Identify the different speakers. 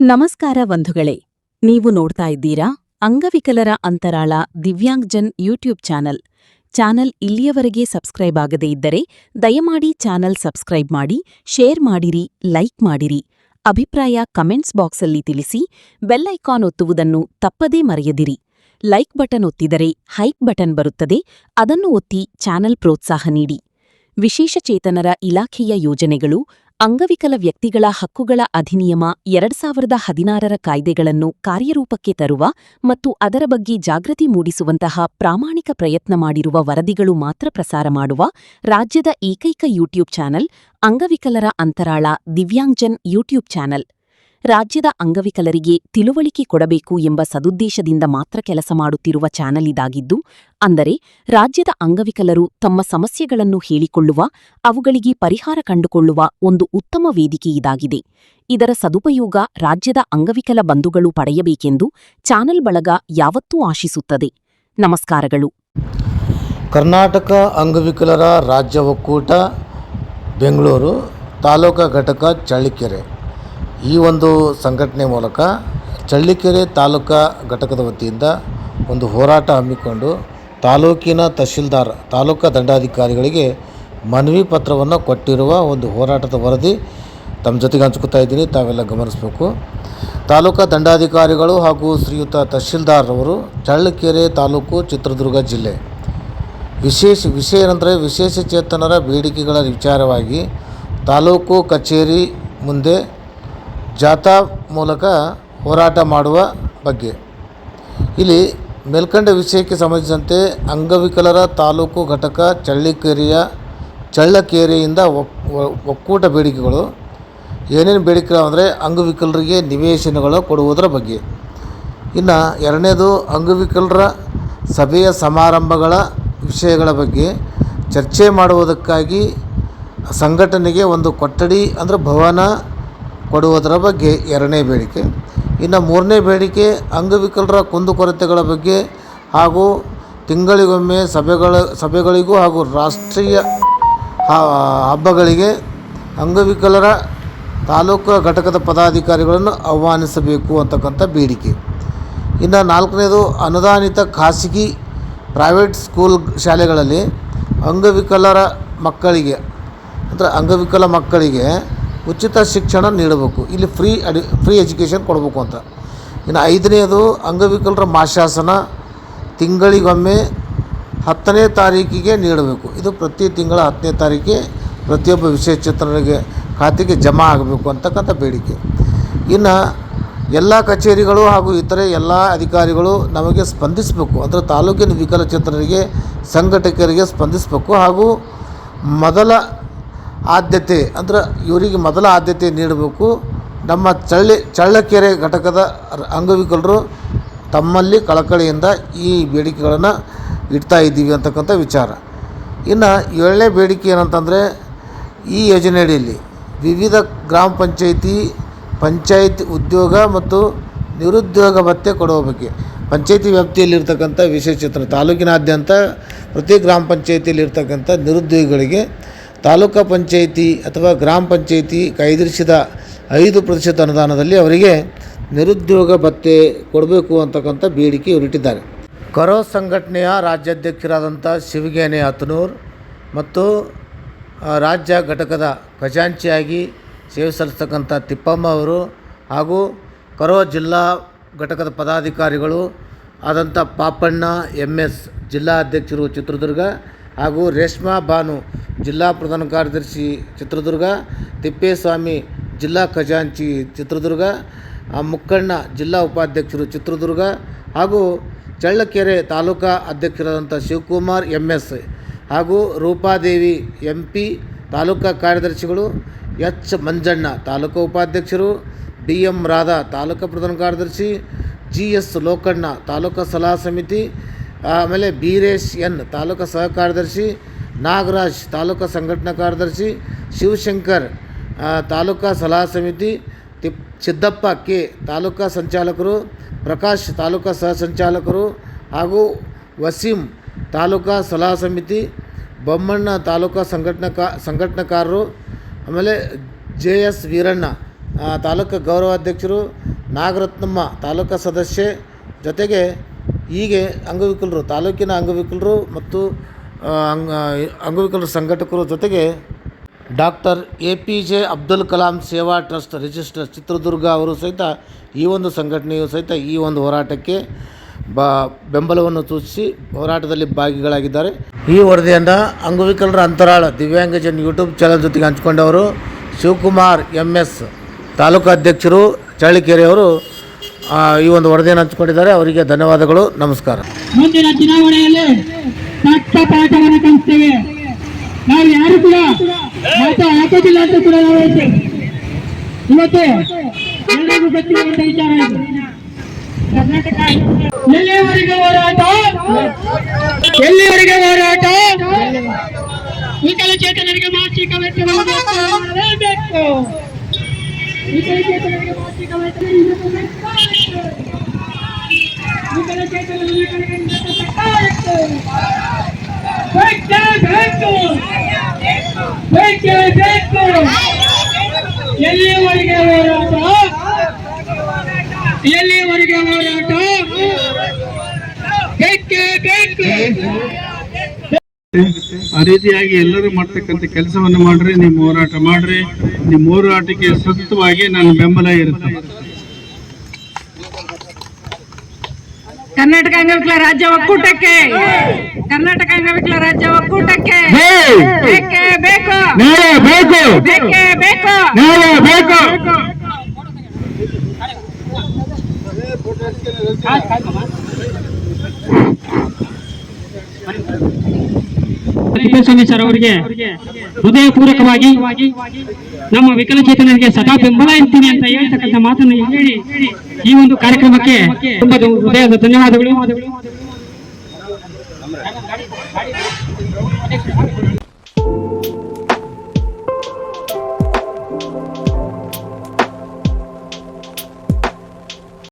Speaker 1: ನಮಸ್ಕಾರ ಬಂಧುಗಳೇ, ನೀವು ನೋಡ್ತಾ ಇದ್ದೀರಾ ಅಂಗವಿಕಲರ ಅಂತರಾಳ ದಿವ್ಯಾಂಗ್ಜನ್ ಯೂಟ್ಯೂಬ್ ಚಾನಲ್ ಇಲ್ಲಿಯವರೆಗೆ ಸಬ್ಸ್ಕ್ರೈಬ್ ಆಗದೇ ಇದ್ದರೆ ದಯಮಾಡಿ ಚಾನಲ್ ಸಬ್ಸ್ಕ್ರೈಬ್ ಮಾಡಿ, ಶೇರ್ ಮಾಡಿರಿ, ಲೈಕ್ ಮಾಡಿರಿ. ಅಭಿಪ್ರಾಯ ಕಮೆಂಟ್ಸ್ ಬಾಕ್ಸಲ್ಲಿ ತಿಳಿಸಿ. ಬೆಲ್ ಐಕಾನ್ ಒತ್ತುವುದನ್ನು ತಪ್ಪದೇ ಮರೆಯದಿರಿ. ಲೈಕ್ ಬಟನ್ ಒತ್ತಿದರೆ ಹೈಪ್ ಬಟನ್ ಬರುತ್ತದೆ, ಅದನ್ನು ಒತ್ತಿ ಚಾನಲ್ ಪ್ರೋತ್ಸಾಹ ನೀಡಿ. ವಿಶೇಷಚೇತನರ ಇಲಾಖೆಯ ಯೋಜನೆಗಳು, ಅಂಗವಿಕಲ ವ್ಯಕ್ತಿಗಳ ಹಕ್ಕುಗಳ ಅಧಿನಿಯಮ 2016ರ ಕಾಯ್ದೆಗಳನ್ನು ಕಾರ್ಯರೂಪಕ್ಕೆ ತರುವ ಮತ್ತು ಅದರ ಬಗ್ಗೆ ಜಾಗೃತಿ ಮೂಡಿಸುವಂತಹ ಪ್ರಾಮಾಣಿಕ ಪ್ರಯತ್ನ ಮಾಡಿರುವ ವರದಿಗಳು ಮಾತ್ರ ಪ್ರಸಾರ ಮಾಡುವ ರಾಜ್ಯದ ಏಕೈಕ ಯೂಟ್ಯೂಬ್ ಚಾನಲ್ ಅಂಗವಿಕಲರ ಅಂತರಾಳ ದಿವ್ಯಾಂಗ್ಜನ್ ಯೂಟ್ಯೂಬ್ ಚಾನಲ್. ರಾಜ್ಯದ ಅಂಗವಿಕಲರಿಗೆ ತಿಳುವಳಿಕೆ ಕೊಡಬೇಕು ಎಂಬ ಸದುದ್ದೇಶದಿಂದ ಮಾತ್ರ ಕೆಲಸ ಮಾಡುತ್ತಿರುವ ಚಾನಲ್ ಇದಾಗಿದ್ದು, ಅಂದರೆ ರಾಜ್ಯದ ಅಂಗವಿಕಲರು ತಮ್ಮ ಸಮಸ್ಯೆಗಳನ್ನು ಹೇಳಿಕೊಳ್ಳುವ, ಅವುಗಳಿಗೆ ಪರಿಹಾರ ಕಂಡುಕೊಳ್ಳುವ ಒಂದು ಉತ್ತಮ ವೇದಿಕೆ ಇದಾಗಿದೆ. ಇದರ ಸದುಪಯೋಗ ರಾಜ್ಯದ ಅಂಗವಿಕಲ ಬಂಧುಗಳು ಪಡೆಯಬೇಕೆಂದು ಚಾನಲ್ ಬಳಗ ಯಾವತ್ತೂ ಆಶಿಸುತ್ತದೆ. ನಮಸ್ಕಾರಗಳು.
Speaker 2: ಕರ್ನಾಟಕ ಅಂಗವಿಕಲರ ರಾಜ್ಯ ಒಕ್ಕೂಟ ಬೆಂಗಳೂರು ತಾಲೂಕಾ ಘಟಕ ಚಳ್ಳಕೆರೆ ಈ ಒಂದು ಸಂಘಟನೆ ಮೂಲಕ ಚಳ್ಳಕೆರೆ ತಾಲೂಕಾ ಘಟಕದ ವತಿಯಿಂದ ಒಂದು ಹೋರಾಟ ಹಮ್ಮಿಕೊಂಡು ತಾಲೂಕಿನ ತಹಶೀಲ್ದಾರ್, ತಾಲೂಕಾ ದಂಡಾಧಿಕಾರಿಗಳಿಗೆ ಮನವಿ ಪತ್ರವನ್ನು ಕೊಟ್ಟಿರುವ ಒಂದು ಹೋರಾಟದ ವರದಿ ತಮ್ಮ ಜೊತೆಗೆ ಹಂಚ್ಕೊತಾ ಇದ್ದೀನಿ. ತಾವೆಲ್ಲ ಗಮನಿಸಬೇಕು. ತಾಲೂಕಾ ದಂಡಾಧಿಕಾರಿಗಳು ಹಾಗೂ ಶ್ರೀಯುತ ತಹಶೀಲ್ದಾರ್ ಅವರು ಚಳ್ಳಕೆರೆ ತಾಲೂಕು, ಚಿತ್ರದುರ್ಗ ಜಿಲ್ಲೆ. ವಿಷಯ ಏನಂದರೆ, ವಿಶೇಷಚೇತನರ ಬೇಡಿಕೆಗಳ ವಿಚಾರವಾಗಿ ತಾಲೂಕು ಕಚೇರಿ ಮುಂದೆ ಜಾಥಾ ಮೂಲಕ ಹೋರಾಟ ಮಾಡುವ ಬಗ್ಗೆ. ಇಲ್ಲಿ ಮೇಲ್ಕಂಡ ವಿಷಯಕ್ಕೆ ಸಂಬಂಧಿಸಿದಂತೆ ಅಂಗವಿಕಲರ ತಾಲೂಕು ಘಟಕ ಚಳ್ಳಕೆರೆಯಿಂದ ಒಕ್ಕೂಟ ಬೇಡಿಕೆಗಳು ಏನೇನು ಬೇಡಿಕೆ ಅಂದರೆ, ಅಂಗವಿಕಲರಿಗೆ ನಿವೇಶನಗಳು ಕೊಡುವುದರ ಬಗ್ಗೆ. ಇನ್ನು ಎರಡನೇದು, ಅಂಗವಿಕಲರ ಸಭೆಯ ಸಮಾರಂಭಗಳ ವಿಷಯಗಳ ಬಗ್ಗೆ ಚರ್ಚೆ ಮಾಡುವುದಕ್ಕಾಗಿ ಸಂಘಟನೆಗೆ ಒಂದು ಕೊಠಡಿ ಅಂದರೆ ಭವನ ಕೊಡುವುದರ ಬಗ್ಗೆ ಎರಡನೇ ಬೇಡಿಕೆ. ಇನ್ನು ಮೂರನೇ ಬೇಡಿಕೆ, ಅಂಗವಿಕಲರ ಕುಂದುಕೊರತೆಗಳ ಬಗ್ಗೆ ಹಾಗೂ ತಿಂಗಳಿಗೊಮ್ಮೆ ಸಭೆಗಳಿಗೂ ಹಾಗೂ ರಾಷ್ಟ್ರೀಯ ಹಬ್ಬಗಳಿಗೆ ಅಂಗವಿಕಲರ ತಾಲೂಕು ಘಟಕದ ಪದಾಧಿಕಾರಿಗಳನ್ನು ಆಹ್ವಾನಿಸಬೇಕು ಅಂತಕ್ಕಂಥ ಬೇಡಿಕೆ. ಇನ್ನು ನಾಲ್ಕನೇದು, ಅನುದಾನಿತ ಖಾಸಗಿ ಪ್ರೈವೇಟ್ ಸ್ಕೂಲ್ ಶಾಲೆಗಳಲ್ಲಿ ಅಂಗವಿಕಲ ಮಕ್ಕಳಿಗೆ ಉಚಿತ ಶಿಕ್ಷಣ ನೀಡಬೇಕು. ಇಲ್ಲಿ ಫ್ರೀ ಎಜುಕೇಷನ್ ಕೊಡಬೇಕು ಅಂತ. ಇನ್ನು ಐದನೇದು, ಅಂಗವಿಕಲರ ಮಾಸಾಸನ ತಿಂಗಳಿಗೊಮ್ಮೆ 10ನೇ ತಾರೀಕಿಗೆ ನೀಡಬೇಕು. ಇದು ಪ್ರತಿ ತಿಂಗಳ 10ನೇ ತಾರೀಕಿಗೆ ಪ್ರತಿಯೊಬ್ಬ ವಿಶೇಷಚೇತನರಿಗೆ ಖಾತೆಗೆ ಜಮಾ ಆಗಬೇಕು ಅಂತಕ್ಕಂಥ ಬೇಡಿಕೆ. ಇನ್ನು ಎಲ್ಲ ಕಚೇರಿಗಳು ಹಾಗೂ ಇತರೆ ಎಲ್ಲ ಅಧಿಕಾರಿಗಳು ನಮಗೆ ಸ್ಪಂದಿಸಬೇಕು, ಅಂದರೆ ತಾಲೂಕಿನ ವಿಕಲಚೇತನರಿಗೆ ಸಂಘಟಕರಿಗೆ ಸ್ಪಂದಿಸಬೇಕು ಹಾಗೂ ಮೊದಲ ಆದ್ಯತೆ ಅಂದರೆ ಇವರಿಗೆ ಮೊದಲ ಆದ್ಯತೆ ನೀಡಬೇಕು. ನಮ್ಮ ಚಳ್ಳಕೆರೆ ಘಟಕದ ಅಂಗವಿಕಲರು ತಮ್ಮಲ್ಲಿ ಕಳಕಳಿಯಿಂದ ಈ ಬೇಡಿಕೆಗಳನ್ನು ಇಡ್ತಾ ಇದ್ದೀವಿ ಅಂತಕ್ಕಂಥ ವಿಚಾರ. ಇನ್ನು ಏಳನೇ ಬೇಡಿಕೆ ಏನಂತಂದರೆ, ಈ ಯೋಜನೆಯಡಿಯಲ್ಲಿ ವಿವಿಧ ಗ್ರಾಮ ಪಂಚಾಯತ್ ಉದ್ಯೋಗ ಮತ್ತು ನಿರುದ್ಯೋಗ ಭತ್ಯೆ ಕೊಡುವ ಬಗ್ಗೆ. ಪಂಚಾಯತಿ ವ್ಯಾಪ್ತಿಯಲ್ಲಿರ್ತಕ್ಕಂಥ ವಿಶೇಷಚೇತನ ತಾಲೂಕಿನಾದ್ಯಂತ ಪ್ರತಿ ಗ್ರಾಮ ಪಂಚಾಯತಿಯಲ್ಲಿರ್ತಕ್ಕಂಥ ನಿರುದ್ಯೋಗಿಗಳಿಗೆ ತಾಲೂಕಾ ಪಂಚಾಯತಿ ಅಥವಾ ಗ್ರಾಮ ಪಂಚಾಯತಿ ಕಾಯ್ದಿರಿಸಿದ 5% ಅನುದಾನದಲ್ಲಿ ಅವರಿಗೆ ನಿರುದ್ಯೋಗ ಭತ್ಯೆ ಕೊಡಬೇಕು ಅಂತಕ್ಕಂಥ ಬೇಡಿಕೆ ಇವರಿಟ್ಟಿದ್ದಾರೆ. ಕರೋ ಸಂಘಟನೆಯ ರಾಜ್ಯಾಧ್ಯಕ್ಷರಾದಂಥ ಶಿವಗೇನೆ ಹತನೂರ್ ಮತ್ತು ರಾಜ್ಯ ಘಟಕದ ಖಜಾಂಚಿಯಾಗಿ ಸೇವೆ ಸಲ್ಲಿಸ್ತಕ್ಕಂಥ ತಿಪ್ಪಮ್ಮ ಅವರು ಹಾಗೂ ಕರೋ ಜಿಲ್ಲಾ ಘಟಕದ ಪದಾಧಿಕಾರಿಗಳು ಆದಂಥ ಪಾಪಣ್ಣ MS ಜಿಲ್ಲಾ ಅಧ್ಯಕ್ಷರು ಚಿತ್ರದುರ್ಗ ಹಾಗೂ ರೇಷ್ಮಾ ಬಾನು ಜಿಲ್ಲಾ ಪ್ರಧಾನ ಕಾರ್ಯದರ್ಶಿ ಚಿತ್ರದುರ್ಗ, ತಿಪ್ಪೇಸ್ವಾಮಿ ಜಿಲ್ಲಾ ಖಜಾಂಚಿ ಚಿತ್ರದುರ್ಗ, ಮುಕ್ಕಣ್ಣ ಜಿಲ್ಲಾ ಉಪಾಧ್ಯಕ್ಷರು ಚಿತ್ರದುರ್ಗ ಹಾಗೂ ಚಳ್ಳಕೆರೆ ತಾಲೂಕಾ ಅಧ್ಯಕ್ಷರಾದಂಥ ಶಿವಕುಮಾರ್ MS ಹಾಗೂ ರೂಪಾದೇವಿ MP ತಾಲೂಕಾ ಕಾರ್ಯದರ್ಶಿಗಳು, H ಮಂಜಣ್ಣ ತಾಲೂಕಾ ಉಪಾಧ್ಯಕ್ಷರು, DM ರಾಧಾ ತಾಲೂಕಾ ಪ್ರಧಾನ ಕಾರ್ಯದರ್ಶಿ, GS ಲೋಕಣ್ಣ ತಾಲೂಕಾ ಸಲಹಾ ಸಮಿತಿ, ಆಮೇಲೆ ಬೀರೇಶ್ N ತಾಲೂಕಾ ಸಹ ಕಾರ್ಯದರ್ಶಿ, ನಾಗರಾಜ್ ತಾಲೂಕಾ ಸಂಘಟನಾ ಕಾರ್ಯದರ್ಶಿ, ಶಿವಶಂಕರ್ ತಾಲೂಕಾ ಸಲಹಾ ಸಮಿತಿ, ಸಿದ್ದಪ್ಪ K ತಾಲೂಕಾ ಸಂಚಾಲಕರು, ಪ್ರಕಾಶ್ ತಾಲೂಕಾ ಸಹ ಸಂಚಾಲಕರು ಹಾಗೂ ವಸೀಂ ತಾಲೂಕಾ ಸಲಹಾ ಸಮಿತಿ, ಬೊಮ್ಮಣ್ಣ ತಾಲೂಕಾ ಸಂಘಟನಾಕಾರರು, ಆಮೇಲೆ JS ವೀರಣ್ಣ ತಾಲೂಕಾ ಗೌರವಾಧ್ಯಕ್ಷರು, ನಾಗರತ್ನಮ್ಮ ತಾಲೂಕಾ ಸದಸ್ಯೆ, ಜೊತೆಗೆ ಹೀಗೆ ಅಂಗವಿಕಲರು, ತಾಲೂಕಿನ ಅಂಗವಿಕಲರು ಮತ್ತು ಅಂಗವಿಕಲರ ಸಂಘಟಕರು, ಜೊತೆಗೆ ಡಾಕ್ಟರ್ APJ ಅಬ್ದುಲ್ ಕಲಾಂ ಸೇವಾ ಟ್ರಸ್ಟ್ ರಿಜಿಸ್ಟರ್ ಚಿತ್ರದುರ್ಗ ಅವರು ಸಹಿತ ಈ ಒಂದು ಸಂಘಟನೆಯು ಸಹಿತ ಈ ಒಂದು ಹೋರಾಟಕ್ಕೆ ಬೆಂಬಲವನ್ನು ಸೂಚಿಸಿ ಹೋರಾಟದಲ್ಲಿ ಭಾಗಿಗಳಾಗಿದ್ದಾರೆ. ಈ ವರದಿಯನ್ನು ಅಂಗವಿಕಲರ ಅಂತರಾಳ ದಿವ್ಯಾಂಗಜನ್ ಯೂಟ್ಯೂಬ್ ಚಾನಲ್ ಜೊತೆಗೆ ಹಂಚಿಕೊಂಡವರು ಶಿವಕುಮಾರ್ MS ತಾಲೂಕು ಅಧ್ಯಕ್ಷರು ಚಳ್ಳಕೆರೆಯವರು ಈ ಒಂದು ವರದಿಯನ್ನು ಹಂಚಿಕೊಂಡಿದ್ದಾರೆ. ಅವರಿಗೆ ಧನ್ಯವಾದಗಳು. ನಮಸ್ಕಾರ.
Speaker 3: ಮುಂದಿನ ಚುನಾವಣೆಯಲ್ಲಿ ತಕ್ಕ ಪಾಠವನ್ನು ಕಲಿಸ್ತೇವೆ. ನಾವು ಯಾರು ಕೂಡ ಮತ ಹಾಕೋದಿಲ್ಲ ಅಂತ ಕೂಡ ನಾವು ಹೇಳ್ತೇವೆ. ಇವತ್ತು ಎಲ್ಲರಿಗೂ ಗೊತ್ತಿರುವಂತ ವಿಚಾರ ಇದು. ಕರ್ನಾಟಕ ಎಲ್ಲಿವರೆಗೆ ಹೋರಾಟ, ಎಲ್ಲಿವರೆಗೆ ಹೋರಾಟ, ವಿಕಲಚೇತನರಿಗೆ ಮಾಸಿಕ ವೆಚ್ಚವನ್ನು ಮಾಡಲೇಬೇಕು. ವಿಕಲಚೇತನರಿಗೆ ಮಾಸಿಕ ವೆಚ್ಚ ಎಲ್ಲಿವರೆಗೆ ಹೋರಾಟ, ಎಲ್ಲಿವರೆಗೆ ಹೋರಾಟ, ಬೇಕೇ ಬೇಕು.
Speaker 4: ಆ ರೀತಿಯಾಗಿ ಎಲ್ಲರೂ ಮಾಡ್ತಕ್ಕಂಥ ಕೆಲಸವನ್ನು ಮಾಡ್ರಿ, ನಿಮ್ಮ ಹೋರಾಟ ಮಾಡ್ರಿ. ನಿಮ್ಮ ಹೋರಾಟಕ್ಕೆ ಸತತವಾಗಿ ನನ್ನ ಬೆಂಬಲ ಇರುತ್ತೆ.
Speaker 3: ಕರ್ನಾಟಕ ಅಂಗವಿಕಲ ರಾಜ್ಯ ಒಕ್ಕೂಟಕ್ಕೆ, ಕರ್ನಾಟಕ ಅಂಗವಿಕಲ ರಾಜ್ಯ ಒಕ್ಕೂಟಕ್ಕೆ ಬೇಕೇ ಬೇಕು, ಬೇಕೇ ಬೇಕು.
Speaker 5: ಸರ್ ಅವರಿಗೆ ಹೃದಯಪೂರ್ವಕವಾಗಿ ನಮ್ಮ ವಿಕಲಚೇತನರಿಗೆ ಸದಾ ಬೆಂಬಲ ಇರ್ತೀನಿ ಅಂತ ಹೇಳ್ತಕ್ಕಂಥ ಮಾತನ್ನು ಹೇಳಿ ಈ ಒಂದು ಕಾರ್ಯಕ್ರಮಕ್ಕೆ ತುಂಬಾ ಹೃದಯದ ಧನ್ಯವಾದಗಳು.